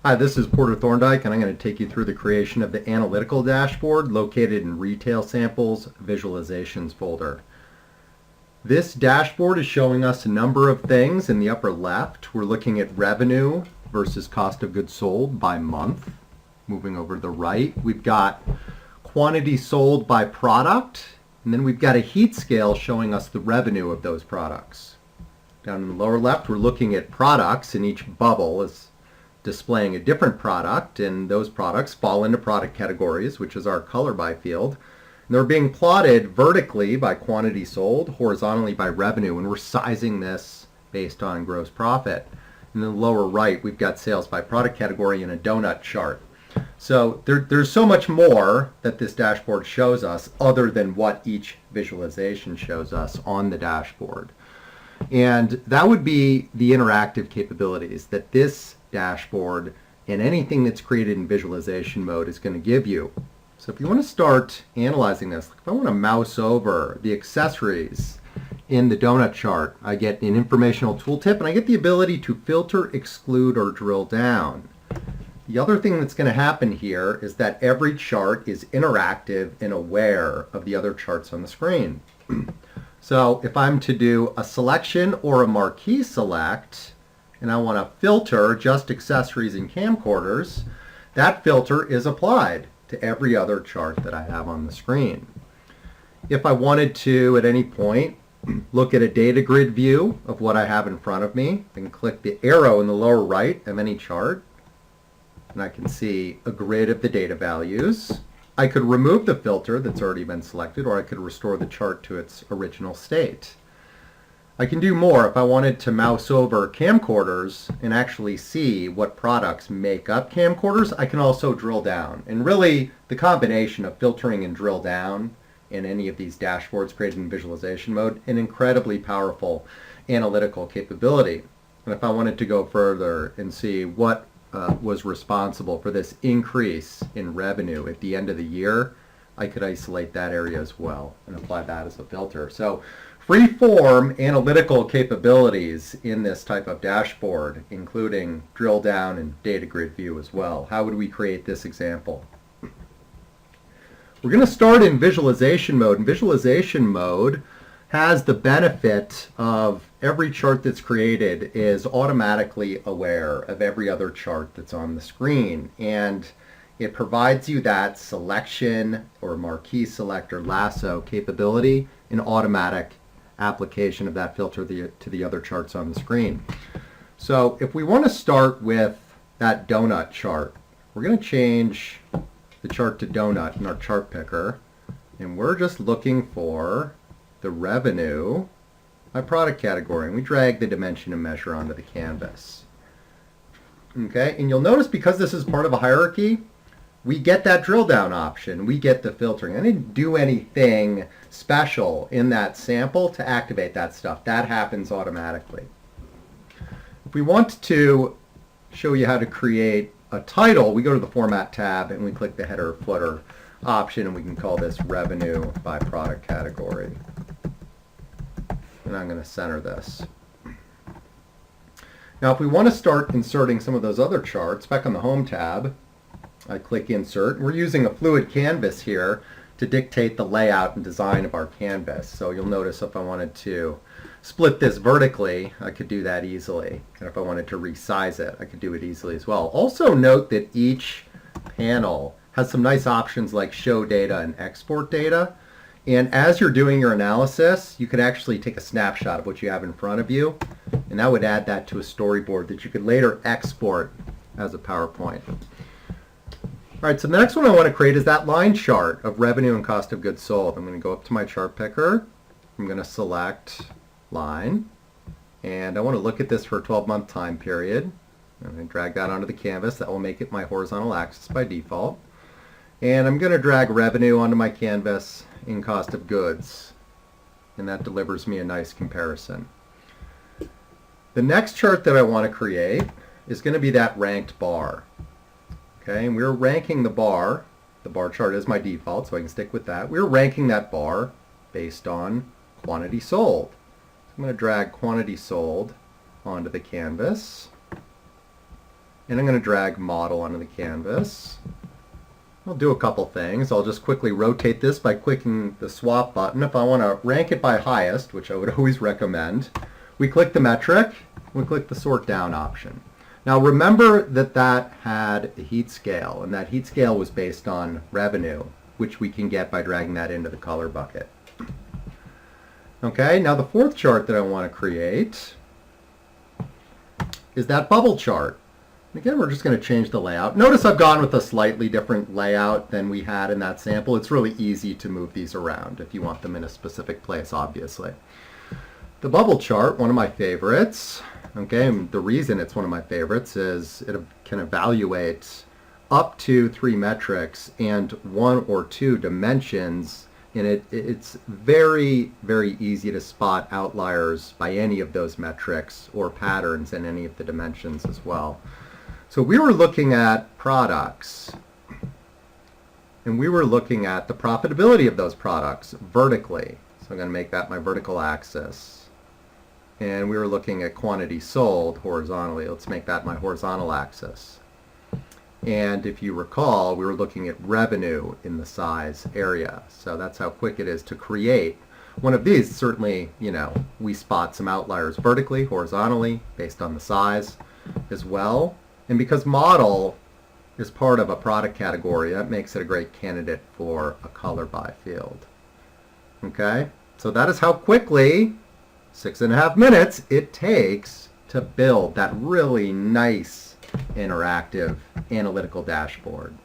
Hi, this is Porter Thorndike, and I'm going to take you through the creation of the analytical dashboard located in Retail Samples Visualizations folder. This dashboard is showing us a number of things. In the upper left, we're looking at revenue versus cost of goods sold by month. Moving over to the right, we've got quantity sold by product, and then we've got a heat scale showing us the revenue of those products. Down in the lower left, we're looking at products, and each bubble is displaying a different product, and those products fall into product categories, which is our color by field. And they're being plotted vertically by quantity sold, horizontally by revenue, and we're sizing this based on gross profit. In the lower right, we've got sales by product category in a donut chart. So there's so much more that this dashboard shows us other than what each visualization shows us on the dashboard. And that would be the interactive capabilities that this dashboard and anything that's created in visualization mode is going to give you. So if you want to start analyzing this, if I want to mouse over the accessories in the donut chart, I get an informational tooltip and I get the ability to filter, exclude, or drill down. The other thing that's going to happen here is that every chart is interactive and aware of the other charts on the screen. So if I'm to do a selection or a marquee select, and I want to filter just accessories and camcorders, that filter is applied to every other chart that I have on the screen. If I wanted to, at any point, look at a data grid view of what I have in front of me, I can click the arrow in the lower right of any chart, and I can see a grid of the data values. I could remove the filter that's already been selected, or I could restore the chart to its original state. I can do more. If I wanted to mouse over camcorders and actually see what products make up camcorders, I can also drill down. And really, the combination of filtering and drill down in any of these dashboards created in visualization mode, an incredibly powerful analytical capability. And if I wanted to go further and see what was responsible for this increase in revenue at the end of the year, I could isolate that area as well and apply that as a filter. So free-form analytical capabilities in this type of dashboard, including drill down and data grid view as well. How would we create this example? We're going to start in visualization mode. And visualization mode has the benefit of every chart that's created is automatically aware of every other chart that's on the screen. And it provides you that selection or marquee select or lasso capability in automatic application of that filter to the other charts on the screen. So if we want to start with that donut chart, we're going to change the chart to donut in our chart picker, and we're just looking for the revenue by product category, and we drag the dimension and measure onto the canvas. Okay, and you'll notice because this is part of a hierarchy, we get that drill down option, we get the filtering. I didn't do anything special in that sample to activate that stuff. That happens automatically. If we want to show you how to create a title, we go to the Format tab and we click the header or footer option, and we can call this revenue by product category. And I'm going to center this. Now if we want to start inserting some of those other charts, back on the Home tab, I click Insert. We're using a fluid canvas here to dictate the layout and design of our canvas. So you'll notice if I wanted to split this vertically, I could do that easily. And if I wanted to resize it, I could do it easily as well. Also note that each panel has some nice options like Show Data and Export Data. And as you're doing your analysis, you could actually take a snapshot of what you have in front of you, and that would add that to a storyboard that you could later export as a PowerPoint. All right, so the next one I want to create is that line chart of revenue and cost of goods sold. I'm going to go up to my chart picker. I'm going to select line, and I want to look at this for a 12-month time period. I'm going to drag that onto the canvas. That will make it my horizontal axis by default. And I'm going to drag revenue onto my canvas in cost of goods, and that delivers me a nice comparison. The next chart that I want to create is going to be that ranked bar. Okay, and we're ranking the bar. The bar chart is my default, so I can stick with that. We're ranking that bar based on quantity sold. So I'm going to drag quantity sold onto the canvas. And I'm going to drag model onto the canvas. I'll do a couple things. I'll just quickly rotate this by clicking the swap button. If I want to rank it by highest, which I would always recommend, we click the metric, we click the sort down option. Now remember that that had a heat scale, and that heat scale was based on revenue, which we can get by dragging that into the color bucket. Okay, now the fourth chart that I want to create is that bubble chart. Again, we're just going to change the layout. Notice I've gone with a slightly different layout than we had in that sample. It's really easy to move these around if you want them in a specific place, obviously. The bubble chart, one of my favorites. Okay, and the reason it's one of my favorites is it can evaluate up to 3 metrics and 1 or 2 dimensions, and it's very, very easy to spot outliers by any of those metrics or patterns in any of the dimensions as well. So we were looking at products, and we were looking at the profitability of those products vertically. So I'm going to make that my vertical axis. And we were looking at quantity sold horizontally. Let's make that my horizontal axis. And if you recall, we were looking at revenue in the size area. So that's how quick it is to create one of these. Certainly, you know, we spot some outliers vertically, horizontally, based on the size as well. And because model is part of a product category, that makes it a great candidate for a color by field. Okay, so that is how quickly, 6.5 minutes, it takes to build that really nice interactive analytical dashboard.